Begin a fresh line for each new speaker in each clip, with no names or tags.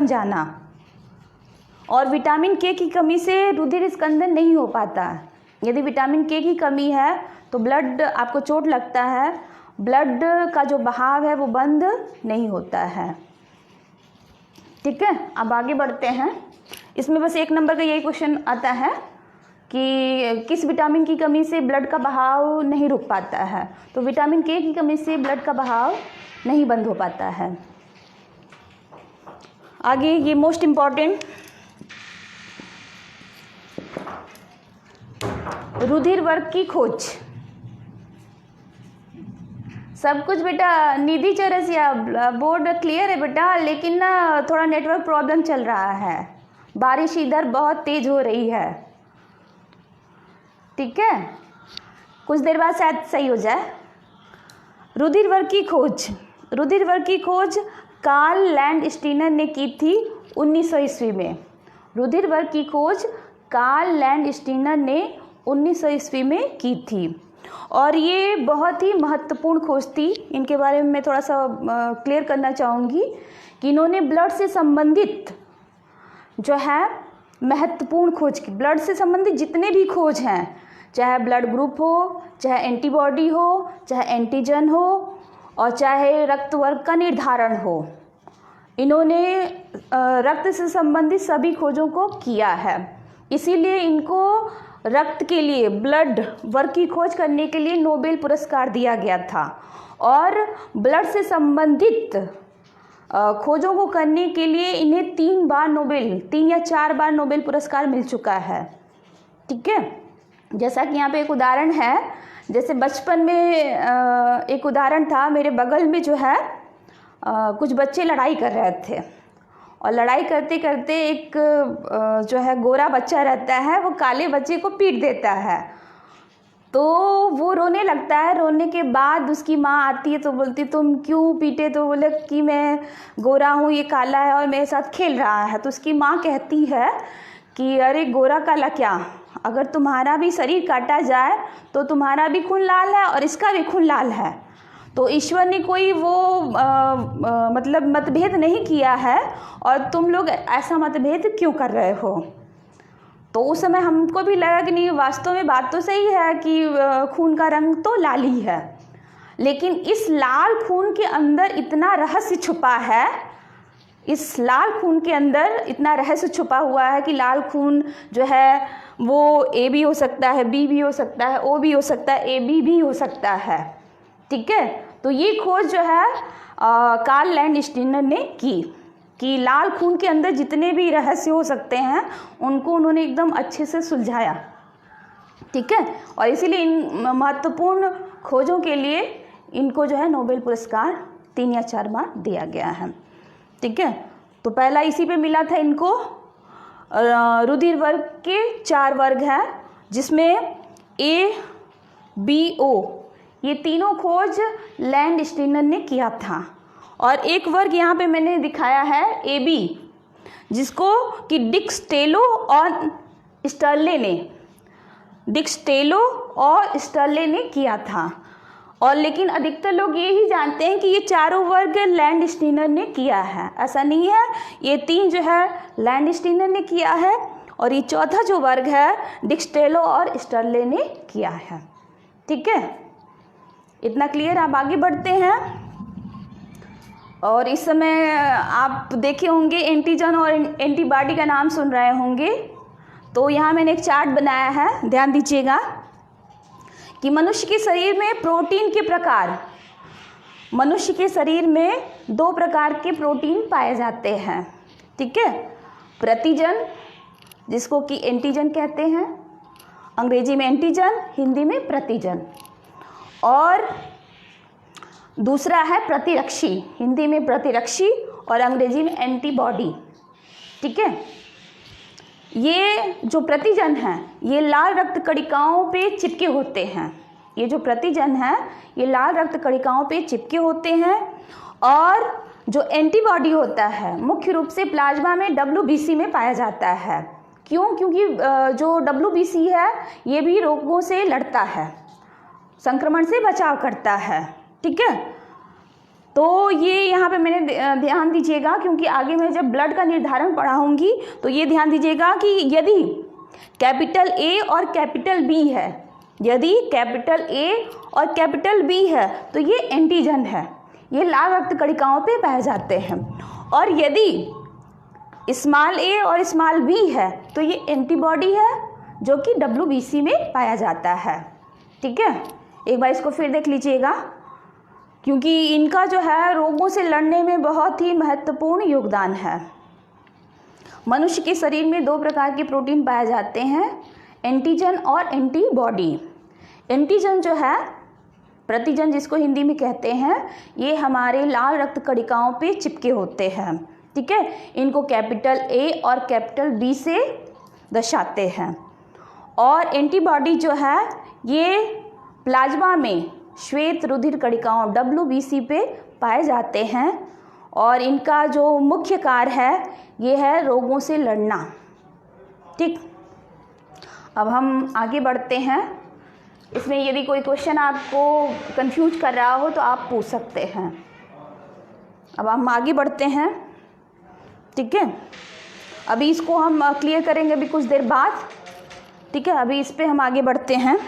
जाना। और विटामिन के की कमी से रुधिर स्कंदन नहीं हो पाता। यदि विटामिन के की कमी है तो ब्लड, आपको चोट लगता है, ब्लड का जो बहाव है वो बंद नहीं होता है। ठीक है, अब आगे बढ़ते हैं। इसमें बस 1 नंबर का यही क्वेश्चन आता है कि किस विटामिन की कमी से ब्लड का बहाव नहीं रुक पाता है। तो विटामिन के की कमी से ब्लड का बहाव नहीं बंद हो पाता है। आगे ये मोस्ट इम्पॉर्टेंट, रुधिर वर्ग की खोज। सब कुछ बेटा निधि चौरसिया, बोर्ड क्लियर है बेटा, लेकिन ना थोड़ा नेटवर्क प्रॉब्लम चल रहा है, बारिश इधर बहुत तेज हो रही है। ठीक है, कुछ देर बाद शायद सही हो जाए। रुधिर वर्ग की खोज, रुधिर वर्ग की खोज कार्ल लैंडस्टीनर ने की थी 1900 ईस्वी में। रुधिर वर्ग की खोज कार्ल लैंडस्टीनर ने 1900 ईस्वी में की थी और ये बहुत ही महत्वपूर्ण खोज थी। इनके बारे में मैं थोड़ा सा क्लियर करना चाहूँगी कि इन्होंने ब्लड से संबंधित जो है महत्वपूर्ण खोज की। ब्लड से संबंधित जितने भी खोज हैं, चाहे ब्लड ग्रुप हो, चाहे एंटीबॉडी हो, चाहे एंटीजन हो और चाहे रक्त वर्ग का निर्धारण हो, इन्होंने रक्त से संबंधित सभी खोजों को किया है। इसीलिए इनको रक्त के लिए, ब्लड वर्ग की खोज करने के लिए नोबेल पुरस्कार दिया गया था। और ब्लड से संबंधित खोजों को करने के लिए इन्हें 3 या 4 बार नोबेल पुरस्कार मिल चुका है। ठीक है, जैसा कि यहाँ पे एक उदाहरण है, जैसे बचपन में एक उदाहरण था, मेरे बगल में जो है कुछ बच्चे लड़ाई कर रहे थे और लड़ाई करते करते एक जो है गोरा बच्चा रहता है, वो काले बच्चे को पीट देता है। तो वो रोने लगता है। रोने के बाद उसकी माँ आती है तो बोलती तुम क्यों पीटे? तो बोले कि मैं गोरा हूँ, ये काला है और मेरे साथ खेल रहा है। तो उसकी माँ कहती है कि अरे गोरा काला क्या, अगर तुम्हारा भी शरीर काटा जाए तो तुम्हारा भी खून लाल है और इसका भी खून लाल है। तो ईश्वर ने कोई वो मतलब मतभेद नहीं किया है और तुम लोग ऐसा मतभेद क्यों कर रहे हो? तो उस समय हमको भी लगा कि नहीं, वास्तव में बात तो सही है कि खून का रंग तो लाल ही है, लेकिन इस लाल खून के अंदर इतना रहस्य छुपा है, इस लाल खून के अंदर इतना रहस्य छुपा हुआ है कि लाल खून जो है वो ए भी हो सकता है, बी भी हो सकता है, ओ भी हो सकता है, ए बी भी हो सकता है। ठीक है, तो ये खोज जो है कार्ल लैंडस्टीनर ने की कि लाल खून के अंदर जितने भी रहस्य हो सकते हैं उनको उन्होंने एकदम अच्छे से सुलझाया। ठीक है, और इसीलिए इन महत्वपूर्ण खोजों के लिए इनको जो है नोबेल पुरस्कार 3 या 4 बार दिया गया है। ठीक है, तो पहला इसी पे मिला था इनको। रुधिर वर्ग के 4 वर्ग हैं, जिसमें ए, बी, ओ, ये तीनों खोज लैंडस्टीनर ने किया था। और एक वर्ग यहाँ पे मैंने दिखाया है ए बी, जिसको कि डिक्स्टेलो और स्टर्ले ने किया था। और लेकिन अधिकतर लोग ये ही जानते हैं कि ये चारों वर्ग लैंडस्टीनर ने किया है। ऐसा नहीं है, ये 3 जो है लैंडस्टीनर ने किया है और ये चौथा जो वर्ग है डिक्स्टेलो और स्टर्ले ने किया है। ठीक है, इतना क्लियर। आप आगे बढ़ते हैं। और इस समय आप देखे होंगे एंटीजन और एंटीबॉडी का नाम सुन रहे होंगे। तो यहाँ मैंने एक चार्ट बनाया है, ध्यान दीजिएगा कि मनुष्य के शरीर में प्रोटीन के प्रकार, मनुष्य के शरीर में 2 प्रकार के प्रोटीन पाए जाते हैं। ठीक है, प्रतिजन जिसको कि एंटीजन कहते हैं, अंग्रेजी में एंटीजन, हिंदी में प्रतिजन, और दूसरा है प्रतिरक्षी, हिंदी में प्रतिरक्षी और अंग्रेजी में एंटीबॉडी। ठीक है, ये जो प्रतिजन हैं ये लाल रक्त कणिकाओं पे चिपके होते हैं। ये जो प्रतिजन हैं ये लाल रक्त कणिकाओं पे चिपके होते हैं। और जो एंटीबॉडी होता है मुख्य रूप से प्लाज्मा में WBC में पाया जाता है। क्यों? क्योंकि जो WBC है ये भी रोगों से लड़ता है, संक्रमण से बचाव करता है। ठीक है, तो ये यहाँ पे मैंने ध्यान दीजिएगा, क्योंकि आगे मैं जब ब्लड का निर्धारण पढ़ाऊंगी तो ये ध्यान दीजिएगा कि यदि कैपिटल ए और कैपिटल बी है, यदि कैपिटल ए और कैपिटल बी है तो ये एंटीजन है, ये लाल रक्त कणिकाओं पे पाए जाते हैं। और यदि स्मॉल ए और स्मॉल बी है तो ये एंटीबॉडी है जो कि WBC में पाया जाता है। ठीक है, एक बार इसको फिर देख लीजिएगा, क्योंकि इनका जो है रोगों से लड़ने में बहुत ही महत्वपूर्ण योगदान है। मनुष्य के शरीर में 2 प्रकार के प्रोटीन पाए जाते हैं, एंटीजन और एंटीबॉडी। एंटीजन जो है, प्रतिजन जिसको हिंदी में कहते हैं, ये हमारे लाल रक्त कणिकाओं पे चिपके होते हैं। ठीक है, इनको कैपिटल ए और कैपिटल बी से दर्शाते हैं। और एंटीबॉडी जो है ये प्लाज्मा में श्वेत रुधिर कणिकाओं WBC पे पाए जाते हैं, और इनका जो मुख्य कार्य है ये है रोगों से लड़ना। ठीक, अब हम आगे बढ़ते हैं। इसमें यदि कोई क्वेश्चन आपको कंफ्यूज कर रहा हो तो आप पूछ सकते हैं। अब हम आगे बढ़ते हैं। ठीक है, अभी इसको हम क्लियर करेंगे अभी कुछ देर बाद। ठीक है, अभी इस पे हम आगे बढ़ते हैं।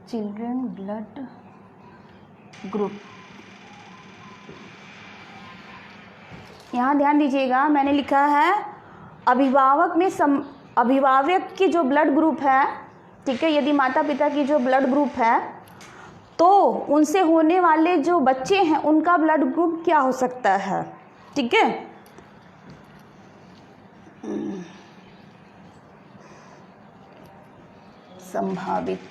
चिल्ड्रन ब्लड ग्रुप, यहाँ ध्यान दीजिएगा, मैंने लिखा है अभिभावक में अभिभावक की जो ब्लड ग्रुप है, ठीक है, यदि माता पिता की जो ब्लड ग्रुप है तो उनसे होने वाले जो बच्चे हैं उनका ब्लड ग्रुप क्या हो सकता है। ठीक है, संभावित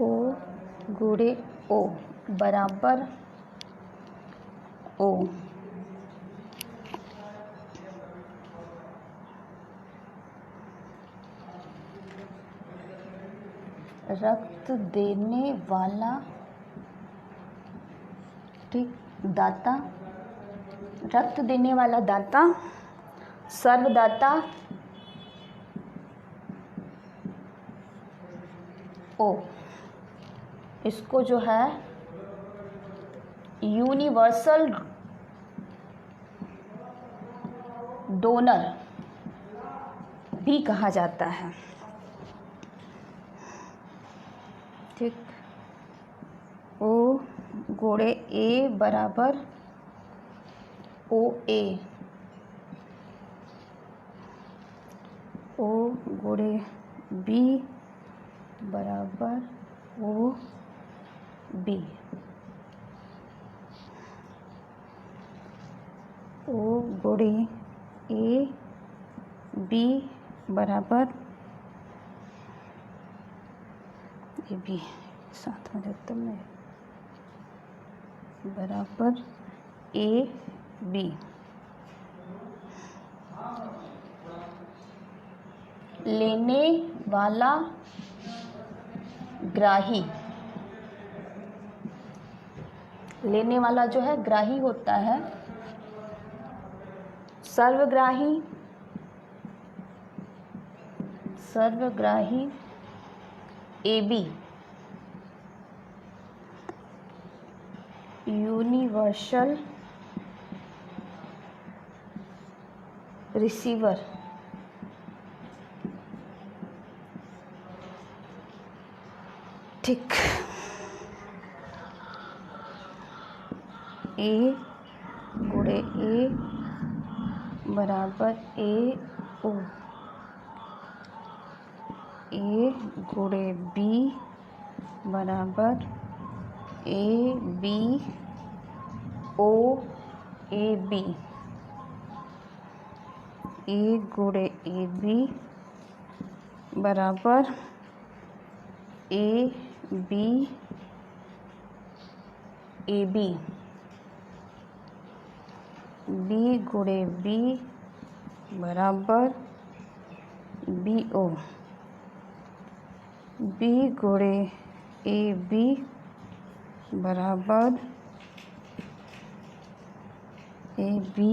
O गुणे O बराबर O। रक्त देने वाला, ठीक, दाता, रक्त देने वाला दाता, सर्वदाता ओ, इसको जो है यूनिवर्सल डोनर भी कहा जाता है। ठीक, ओ गुणे ए बराबर ओ ए, ओ गुणे बी बराबर ओ बी, ओ गुणे ए बी बराबर ए बी, साथ में रखता मैं, बराबर ए बी। लेने वाला ग्राही, लेने वाला जो है ग्राही होता है, सर्वग्राही, सर्वग्राही ए बी, यूनिवर्सल रिसीवर, ठीक, ए गुणे ए बराबर ए ओ, ए गुणे बी बराबर A B O A B, ए गुणे ए बी बराबर A B A B, B गुणे बी बराबर बी ओ, बी गुणे ए बी बराबर ए बी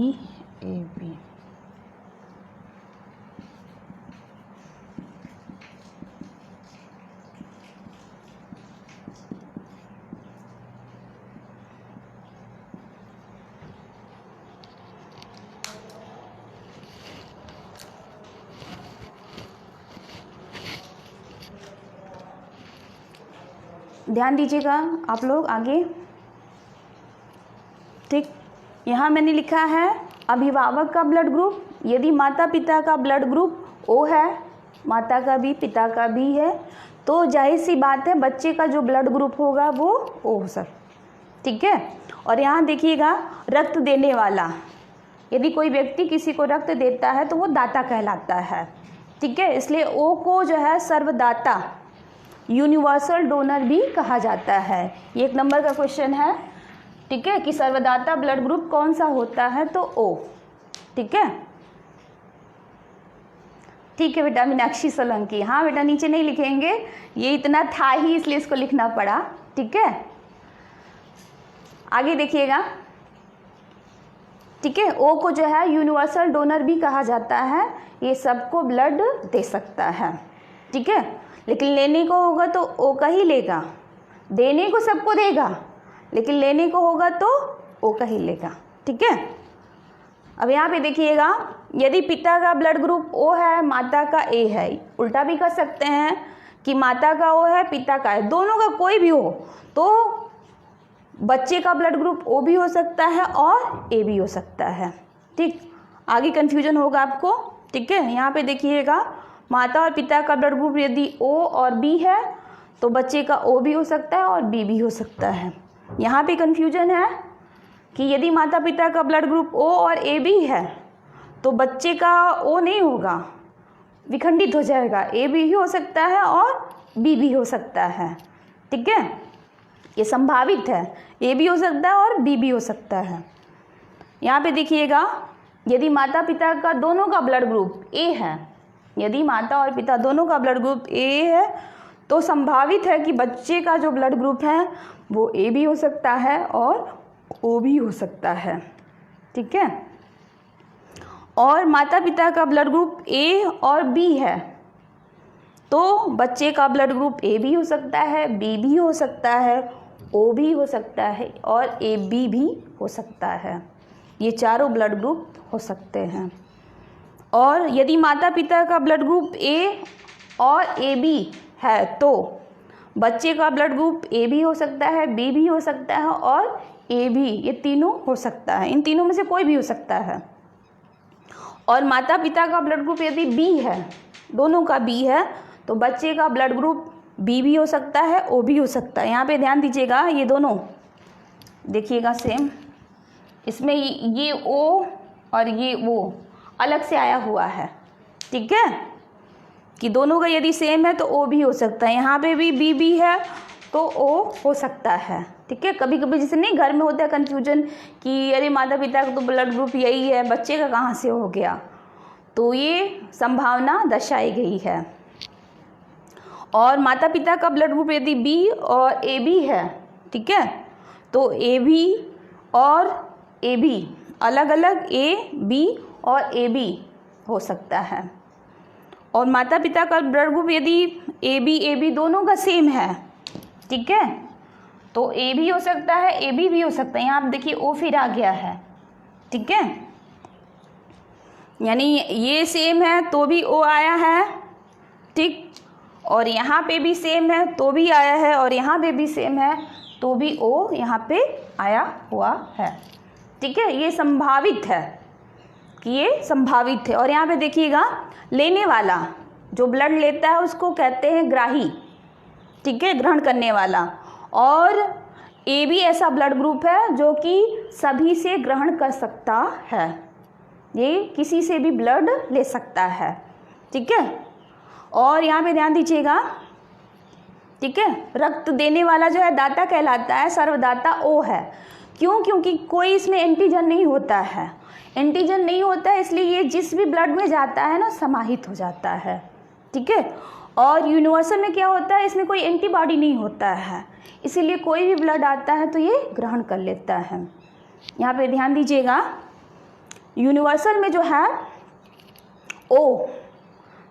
ए बी। ध्यान दीजिएगा आप लोग आगे। ठीक, यहाँ मैंने लिखा है अभिभावक का ब्लड ग्रुप, यदि माता पिता का ब्लड ग्रुप ओ है, माता का भी पिता का भी है, तो जाहिर सी बात है बच्चे का जो ब्लड ग्रुप होगा वो ओ हो सर। ठीक है, और यहाँ देखिएगा रक्त देने वाला, यदि कोई व्यक्ति किसी को रक्त देता है तो वो दाता कहलाता है। ठीक है, इसलिए ओ को जो है सर्वदाता यूनिवर्सल डोनर भी कहा जाता है। ये 1 नंबर का क्वेश्चन है। ठीक है, कि सर्वदाता ब्लड ग्रुप कौन सा होता है, तो ओ। ठीक है, ठीक है बेटा मीनाक्षी सोलंकी। हाँ बेटा नीचे नहीं लिखेंगे, ये इतना था ही इसलिए इसको लिखना पड़ा। ठीक है, आगे देखिएगा। ठीक है, ओ को जो है यूनिवर्सल डोनर भी कहा जाता है, ये सबको ब्लड दे सकता है। ठीक है, लेकिन लेने को होगा तो ओ का ही लेगा, देने को सबको देगा लेकिन लेने को होगा तो ओ का ही लेगा। ठीक है, अब यहाँ पे देखिएगा, यदि पिता का ब्लड ग्रुप ओ है, माता का ए है, उल्टा भी कर सकते हैं कि माता का ओ है, पिता का है, दोनों का कोई भी हो तो बच्चे का ब्लड ग्रुप ओ भी हो सकता है और ए भी हो सकता है। ठीक, आगे कन्फ्यूजन होगा आपको। ठीक है, यहाँ पे देखिएगा माता और पिता का ब्लड ग्रुप यदि ओ और बी है तो बच्चे का ओ भी हो सकता है और बी भी हो सकता है। यहाँ पे कन्फ्यूजन है कि यदि माता पिता का ब्लड ग्रुप ओ और ए भी है तो बच्चे का ओ नहीं होगा, विखंडित हो जाएगा, ए भी हो सकता है और बी भी हो सकता है। ठीक है, ये संभावित है, ए भी हो सकता है और बी भी हो सकता है। यहाँ पे देखिएगा, यदि माता पिता का दोनों का ब्लड ग्रुप ए है, यदि माता और पिता दोनों का ब्लड ग्रुप ए है तो संभावित है कि बच्चे का जो ब्लड ग्रुप है वो ए भी हो सकता है और ओ भी हो सकता है। ठीक है, और माता पिता का ब्लड ग्रुप ए और बी है तो बच्चे का ब्लड ग्रुप ए भी हो सकता है, बी भी हो सकता है, ओ भी हो सकता है और ए बी भी हो सकता है। ये चारों ब्लड ग्रुप हो सकते हैं। और यदि माता पिता का ब्लड ग्रुप ए और ए बी है तो बच्चे का ब्लड ग्रुप ए भी हो सकता है, बी भी हो सकता है और ए भी, ये तीनों हो सकता है, इन तीनों में से कोई भी हो सकता है। और माता पिता का ब्लड ग्रुप यदि बी है, दोनों का बी है, तो बच्चे का ब्लड ग्रुप बी भी हो सकता है, ओ भी हो सकता है। यहाँ पे ध्यान दीजिएगा, ये दोनों देखिएगा सेम, इसमें ये ओ और ये ओ अलग से आया हुआ है। ठीक है, कि दोनों का यदि सेम है तो ओ भी हो सकता है, यहाँ पे भी बी है तो ओ हो सकता है। ठीक है, कभी कभी जैसे नहीं घर में होता है कन्फ्यूजन कि अरे माता पिता का तो ब्लड ग्रुप यही है, बच्चे का कहाँ से हो गया, तो ये संभावना दर्शाई गई है। और माता पिता का ब्लड ग्रुप यदि बी और ए बी है, ठीक है, तो ए बी और ए बी अलग अलग, ए बी और ए बी हो सकता है। और माता पिता का ब्लड ग्रुप यदि ए बी दोनों का सेम है, ठीक है, तो ए भी हो सकता है, ए बी भी हो सकता है। यहाँ आप देखिए ओ फिर आ गया है। ठीक है, यानी ये सेम है तो भी ओ आया है। ठीक, और यहाँ पे भी सेम है तो भी आया है, और यहाँ पे भी सेम है तो भी O यहाँ पे आया हुआ है। ठीक है, ये संभावित है कि ये संभावित है। और यहाँ पे देखिएगा, लेने वाला जो ब्लड लेता है उसको कहते हैं ग्राही, ठीक है, ग्रहण करने वाला। और ए भी ऐसा ब्लड ग्रुप है जो कि सभी से ग्रहण कर सकता है, ये किसी से भी ब्लड ले सकता है। ठीक है, और यहाँ पे ध्यान दीजिएगा, ठीक है, रक्त देने वाला जो है दाता कहलाता है, सर्वदाता O है। क्यों? क्योंकि कोई इसमें एंटीजन नहीं होता है, एंटीजन नहीं होता है, इसलिए ये जिस भी ब्लड में जाता है ना समाहित हो जाता है। ठीक है, और यूनिवर्सल में क्या होता है, इसमें कोई एंटीबॉडी नहीं होता है, इसीलिए कोई भी ब्लड आता है तो ये ग्रहण कर लेता है। यहाँ पे ध्यान दीजिएगा, यूनिवर्सल में जो है O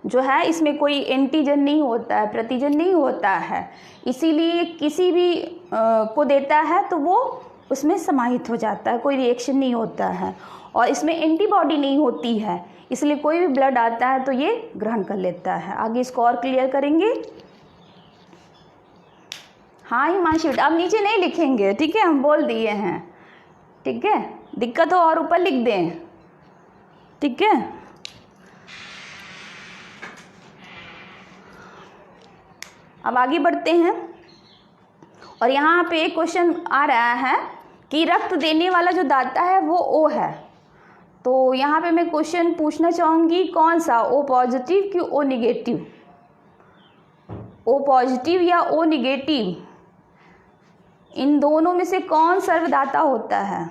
जो है इसमें कोई एंटीजन नहीं होता है, प्रतिजन नहीं होता है, इसीलिए किसी भी को देता है तो वो उसमें समाहित हो जाता है, कोई रिएक्शन नहीं होता है, और इसमें एंटीबॉडी नहीं होती है, इसलिए कोई भी ब्लड आता है तो ये ग्रहण कर लेता है। आगे इसको और क्लियर करेंगे। हाँ हिमांशु, आप नीचे नहीं लिखेंगे, ठीक है, हम बोल दिए हैं। ठीक है, दिक्कत हो और ऊपर लिख दें। ठीक है, अब आगे बढ़ते हैं। और यहाँ पे एक क्वेश्चन आ रहा है कि रक्त देने वाला जो दाता है वो O है, तो यहाँ पे मैं क्वेश्चन पूछना चाहूँगी, कौन सा, O पॉजिटिव कि O निगेटिव? O पॉजिटिव या O निगेटिव, इन दोनों में से कौन सर्वदाता होता है?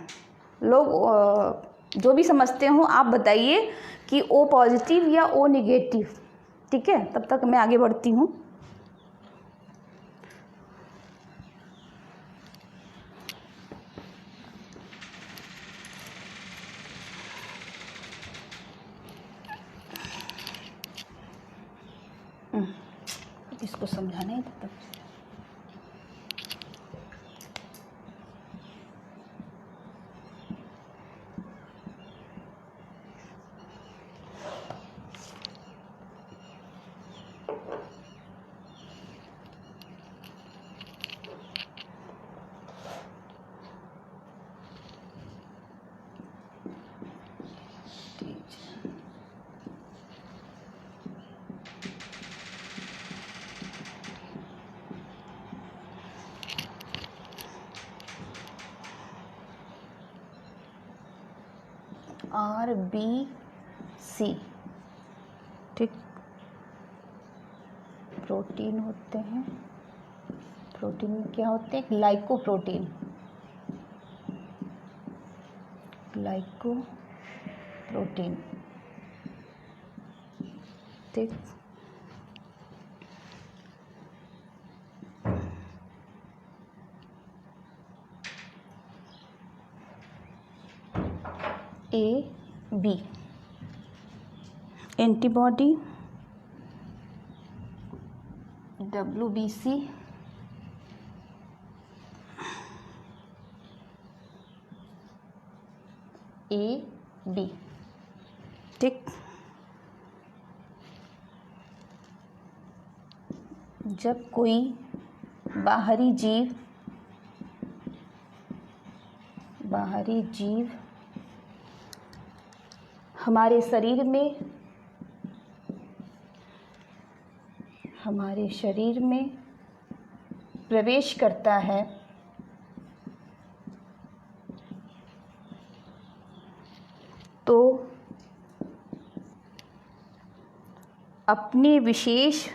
लोग जो भी समझते हो आप बताइए कि O पॉजिटिव या O निगेटिव। ठीक है, तब तक मैं आगे बढ़ती हूँ। इसको समझाना है तब तक। RBC, ठीक, प्रोटीन होते हैं, प्रोटीन में क्या होते हैं, ग्लाइकोप्रोटीन, ग्लाइकोप्रोटीन, ठीक। AB, एंटीबॉडी, WBC, AB, ठीक। जब कोई बाहरी जीव हमारे शरीर में प्रवेश करता है तो अपने विशेष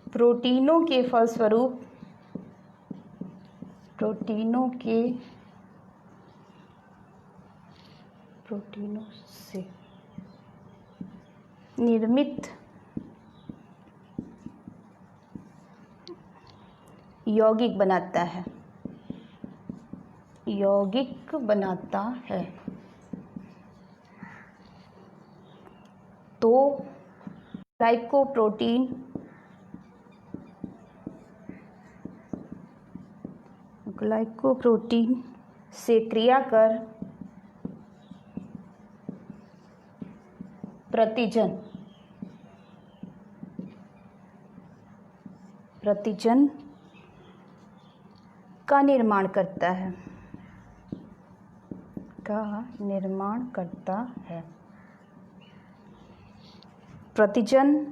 प्रोटीनों के फलस्वरूप प्रोटीनों से निर्मित यौगिक बनाता है, तो ग्लाइकोप्रोटीन से क्रिया कर प्रतिजन का निर्माण करता है, प्रतिजन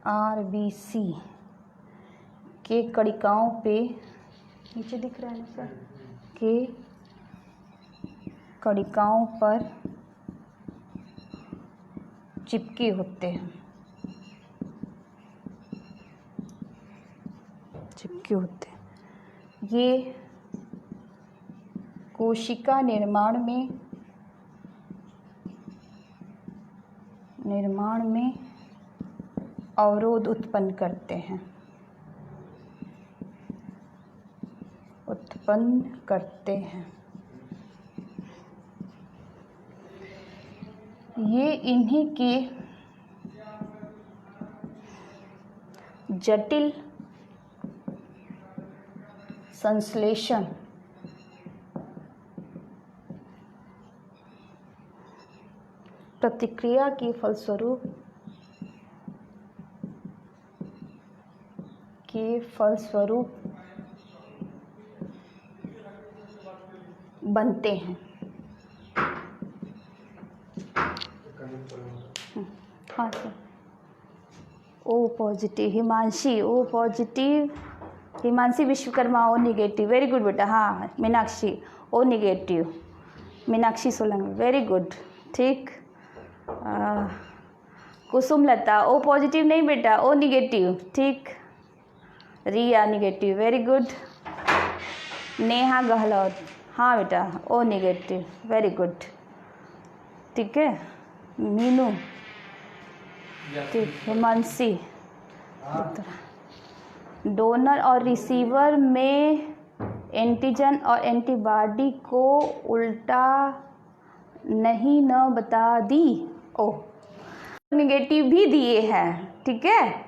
RBC के कणिकाओं पे, नीचे दिख रहा है ना सर, के कणिकाओं पर चिपके होते हैं, ये कोशिका निर्माण में अवरोध उत्पन्न करते हैं। ये इन्हीं के जटिल संश्लेषण प्रतिक्रिया के फलस्वरूप बनते हैं। हाँ sir, O positive Himanshi, O positive Himanshi Vishwakarma, O negative, very good बेटा। हाँ Meenakshi, O negative, Meenakshi Solanki, very good, ठीक। कुसुमलता, ओ पॉजिटिव नहीं बेटा, ओ निगेटिव, ठीक। Riya negative, very good. Neha Gehlot, हाँ बेटा, ओ निगेटिव, वेरी गुड, ठीक है। मीनू, ठीक। हिमांशी, डोनर और रिसीवर में एंटीजन और एंटीबॉडी को उल्टा नहीं न बता दी, ओ निगेटिव भी दिए हैं, ठीक है,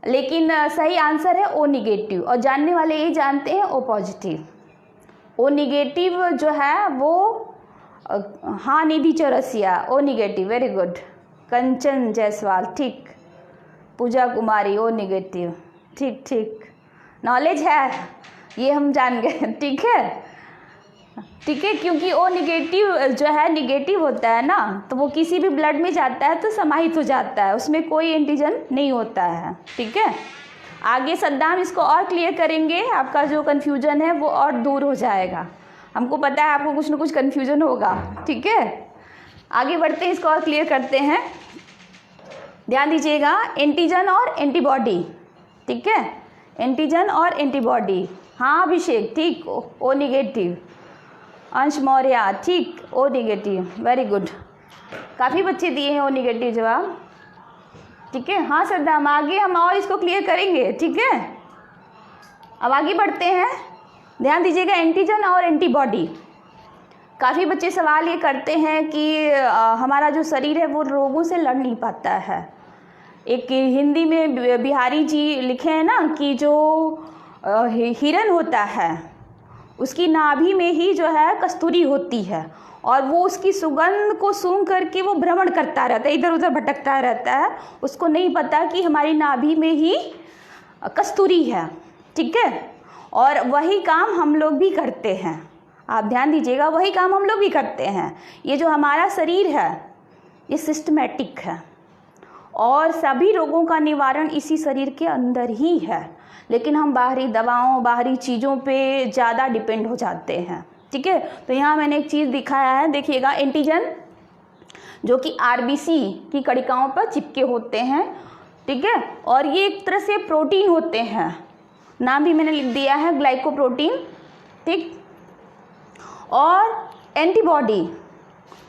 लेकिन सही आंसर है ओ निगेटिव, और जानने वाले ये जानते हैं ओ पॉजिटिव। ओ निगेटिव जो है वो हाँ Nidhi Chaurasia, O negative, very good. Kanchan Jaiswal, ठीक। पूजा कुमारी, ओ निगेटिव, ठीक ठीक, नॉलेज है, ये हम जान गए, ठीक है, ठीक है। क्योंकि ओ निगेटिव जो है निगेटिव होता है ना, तो वो किसी भी ब्लड में जाता है तो समाहित हो जाता है, उसमें कोई एंटीजन नहीं होता है, ठीक है। आगे सद्दाम इसको और क्लियर करेंगे, आपका जो कन्फ्यूजन है वो और दूर हो जाएगा। हमको पता है आपको कुछ ना कुछ कन्फ्यूजन होगा, ठीक है। आगे बढ़ते हैं, इसको और क्लियर करते हैं। ध्यान दीजिएगा, एंटीजन और एंटीबॉडी, ठीक है, एंटीजन और एंटीबॉडी। हाँ अभिषेक, ठीक, ओ निगेटिव। अंश मौर्य, ठीक, ओ निगेटिव, वेरी गुड। काफ़ी बच्चे दिए हैं ओ निगेटिव जवाब, ठीक है। हाँ सद्दाम, आगे हम और इसको क्लियर करेंगे, ठीक है। अब आगे बढ़ते हैं, ध्यान दीजिएगा, एंटीजन और एंटीबॉडी। काफ़ी बच्चे सवाल ये करते हैं कि हमारा जो शरीर है वो रोगों से लड़ नहीं पाता है। एक हिंदी में बिहारी जी लिखे हैं ना कि जो हिरन होता है उसकी नाभि में ही जो है कस्तूरी होती है, और वो उसकी सुगंध को सूंघ करके वो भ्रमण करता रहता है, इधर उधर भटकता रहता है, उसको नहीं पता कि हमारी नाभि में ही कस्तूरी है, ठीक है। और वही काम हम लोग भी करते हैं, आप ध्यान दीजिएगा, वही काम हम लोग भी करते हैं। ये जो हमारा शरीर है ये सिस्टमैटिक है, और सभी रोगों का निवारण इसी शरीर के अंदर ही है, लेकिन हम बाहरी दवाओं, बाहरी चीज़ों पे ज़्यादा डिपेंड हो जाते हैं, ठीक है। तो यहाँ मैंने एक चीज़ दिखाया है, देखिएगा, एंटीजन जो कि RBC की कणिकाओं पर चिपके होते हैं, ठीक है, और ये एक तरह से प्रोटीन होते हैं, नाम भी मैंने लिख दिया है, ग्लाइकोप्रोटीन, ठीक। और एंटीबॉडी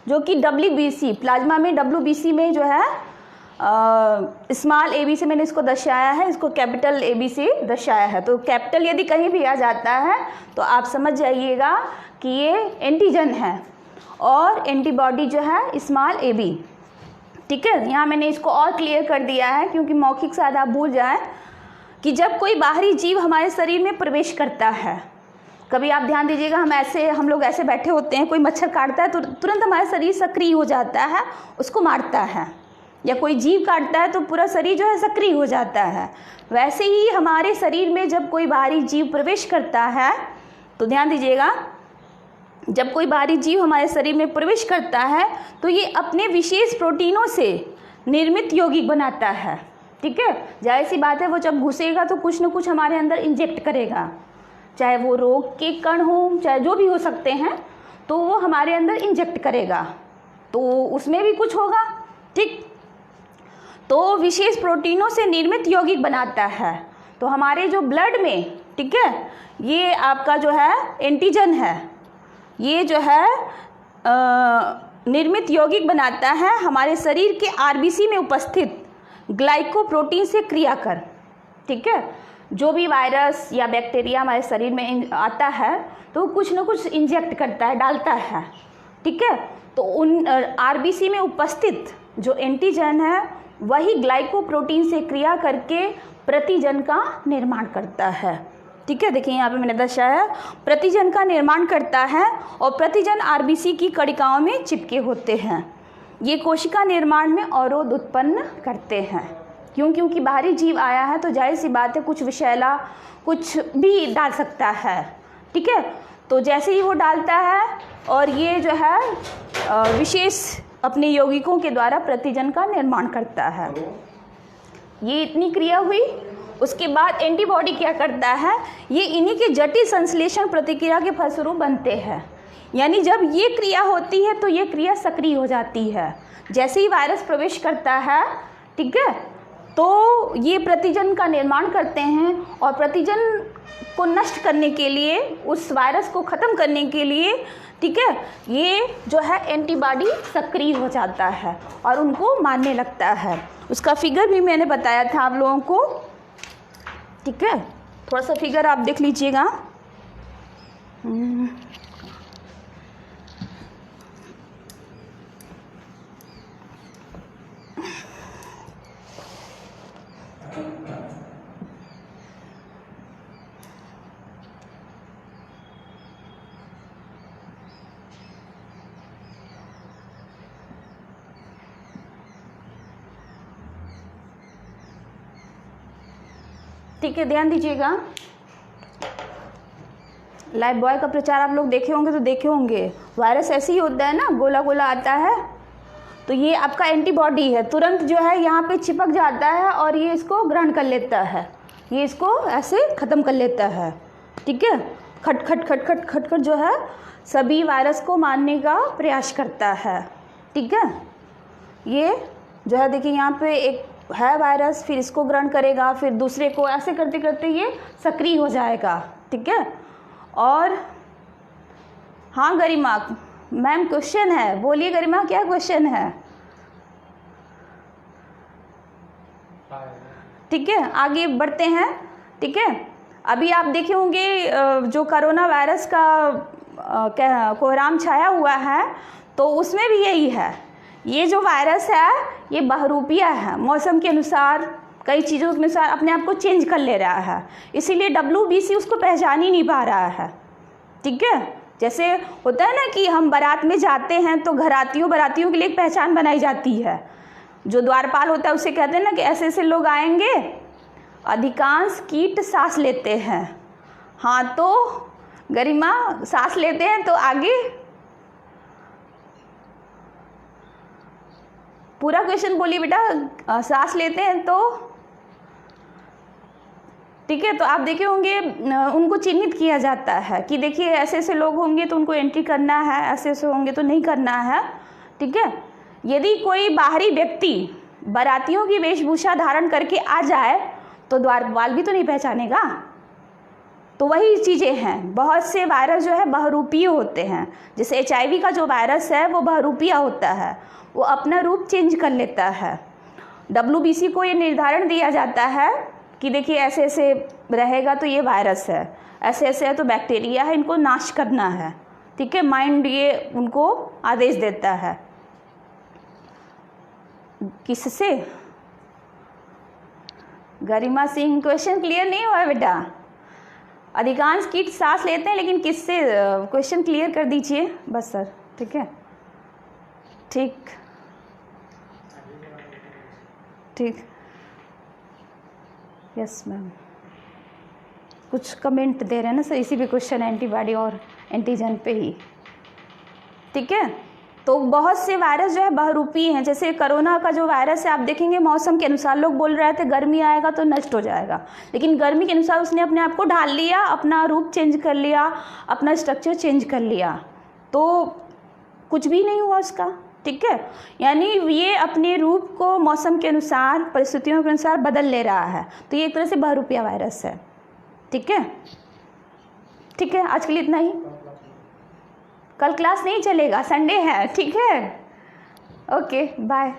जो कि WBC, प्लाज्मा में WBC में जो है स्मॉल AB से मैंने इसको दर्शाया है, इसको कैपिटल AB से दर्शाया है। तो कैपिटल यदि कहीं भी आ जाता है तो आप समझ जाइएगा कि ये एंटीजन है, और एंटीबॉडी जो है स्मॉल AB, ठीक है। यहाँ मैंने इसको और क्लियर कर दिया है क्योंकि मौखिक शायद आप भूल जाएं कि जब कोई बाहरी जीव हमारे शरीर में प्रवेश करता है कभी आप ध्यान दीजिएगा, हम लोग ऐसे बैठे होते हैं, कोई मच्छर काटता है तो तुरंत हमारा शरीर सक्रिय हो जाता है, उसको मारता है, या कोई जीव काटता है तो पूरा शरीर जो है सक्रिय हो जाता है। वैसे ही हमारे शरीर में जब कोई बाहरी जीव प्रवेश करता है तो ध्यान दीजिएगा, जब कोई बाहरी जीव हमारे शरीर में प्रवेश करता है तो ये अपने विशेष प्रोटीनों से निर्मित यौगिक बनाता है। ठीक है, जाहिर सी बात है, वो जब घुसेगा तो कुछ न कुछ हमारे अंदर इंजेक्ट करेगा, चाहे वो रोग के कण हो, चाहे जो भी हो सकते हैं, तो वो हमारे अंदर इंजेक्ट करेगा, तो उसमें भी कुछ होगा। ठीक, तो विशेष प्रोटीनों से निर्मित यौगिक बनाता है। तो हमारे जो ब्लड में, ठीक है, ये आपका जो है एंटीजन है, ये जो है निर्मित यौगिक बनाता है हमारे शरीर के आरबीसी में उपस्थित ग्लाइकोप्रोटीन से क्रिया कर। ठीक है, जो भी वायरस या बैक्टीरिया हमारे शरीर में आता है तो कुछ न कुछ इंजेक्ट करता है, डालता है। ठीक है, तो उन आरबीसी में उपस्थित जो एंटीजन है वही ग्लाइकोप्रोटीन से क्रिया करके प्रतिजन का निर्माण करता है। ठीक है, देखिए यहाँ पे मैंने दर्शाया, प्रतिजन का निर्माण करता है और प्रतिजन आरबीसी की कणिकाओं में चिपके होते हैं। ये कोशिका निर्माण में अवरोध उत्पन्न करते हैं। क्योंकि बाहरी जीव आया है तो जाहिर सी बात है कुछ विषैला कुछ भी डाल सकता है। ठीक है, तो जैसे ही वो डालता है और ये जो है विशेष अपने यौगिकों के द्वारा प्रतिजन का निर्माण करता है। ये इतनी क्रिया हुई, उसके बाद एंटीबॉडी क्या करता है, ये इन्हीं के जटिल संश्लेषण प्रतिक्रिया के फलस्वरूप बनते हैं। यानी जब ये क्रिया होती है तो ये क्रिया सक्रिय हो जाती है। जैसे ही वायरस प्रवेश करता है, ठीक है, तो ये प्रतिजन का निर्माण करते हैं और प्रतिजन को नष्ट करने के लिए, उस वायरस को ख़त्म करने के लिए, ठीक है, ये जो है एंटीबॉडी सक्रिय हो जाता है और उनको मारने लगता है। उसका फिगर भी मैंने बताया था आप लोगों को। ठीक है, थोड़ा सा फिगर आप देख लीजिएगा। ठीक है, ध्यान दीजिएगा। लाइफ बॉय का प्रचार आप लोग देखे होंगे तो देखे होंगे, वायरस ऐसे ही होता है ना, गोला गोला आता है, तो ये आपका एंटीबॉडी है, तुरंत जो है यहाँ पे चिपक जाता है और ये इसको ग्रहण कर लेता है, ये इसको ऐसे ख़त्म कर लेता है। ठीक है, खट खट खट खट खट खट जो है सभी वायरस को मारने का प्रयास करता है। ठीक है, ये जो है देखिए यहाँ पे एक है वायरस, फिर इसको ग्रहण करेगा, फिर दूसरे को, ऐसे करते करते ये सक्रिय हो जाएगा। ठीक है, और हाँ गरिमा मैम, क्वेश्चन है, बोलिए गरिमा, क्या क्वेश्चन है? ठीक है, आगे बढ़ते हैं। ठीक है, अभी आप देखे होंगे जो कोरोना वायरस का कोहराम छाया हुआ है, तो उसमें भी यही है। ये जो वायरस है ये बहुरूपिया है, मौसम के अनुसार, कई चीज़ों के अनुसार अपने आप को चेंज कर ले रहा है, इसीलिए WBC उसको पहचान ही नहीं पा रहा है। ठीक है, जैसे होता है ना कि हम बारात में जाते हैं तो बारातियों के लिए एक पहचान बनाई जाती है, जो द्वारपाल होता है उसे कहते हैं ना कि ऐसे ऐसे लोग आएंगे, अधिकांश कीट सांस लेते हैं। हाँ, तो गरिमा सांस लेते हैं तो आगे पूरा क्वेश्चन बोलिए बेटा। सांस लेते हैं तो ठीक है, तो आप देखे होंगे उनको चिन्हित किया जाता है कि देखिए ऐसे ऐसे लोग होंगे तो उनको एंट्री करना है, ऐसे ऐसे होंगे तो नहीं करना है। ठीक है, यदि कोई बाहरी व्यक्ति बारातियों की वेशभूषा धारण करके आ जाए तो द्वारपाल भी तो नहीं पहचानेगा। तो वही चीज़ें हैं, बहुत से वायरस जो है बहुरूपीय होते हैं। जैसे HIV का जो वायरस है वो बहुरूपीय होता है, वो अपना रूप चेंज कर लेता है। WBC को ये निर्धारण दिया जाता है कि देखिए ऐसे ऐसे रहेगा तो ये वायरस है, ऐसे ऐसे है तो बैक्टीरिया है, इनको नाश करना है। ठीक है, माइंड ये उनको आदेश देता है। किससे? गरिमा सिंह, क्वेश्चन क्लियर नहीं हुआ बेटा? अधिकांश कीट सांस लेते हैं, लेकिन किससे? क्वेश्चन क्लियर कर दीजिए बस सर, ठीक है, ठीक ठीक, यस मैम। कुछ कमेंट दे रहे हैं ना सर, इसी भी क्वेश्चन एंटीबॉडी और एंटीजन पे ही, ठीक है। तो बहुत से वायरस जो है बहुरूपी हैं, जैसे कोरोना का जो वायरस है आप देखेंगे मौसम के अनुसार, लोग बोल रहे थे गर्मी आएगा तो नष्ट हो जाएगा, लेकिन गर्मी के अनुसार उसने अपने आप को ढाल लिया, अपना रूप चेंज कर लिया, अपना स्ट्रक्चर चेंज कर लिया, तो कुछ भी नहीं हुआ उसका, ठीक है। यानी ये अपने रूप को मौसम के अनुसार, परिस्थितियों के अनुसार बदल ले रहा है, तो ये एक तरह से बहुरूपिया वायरस है, ठीक है। ठीक है, आज के लिए इतना ही। कल क्लास नहीं चलेगा, संडे है, ठीक है। Okay bye.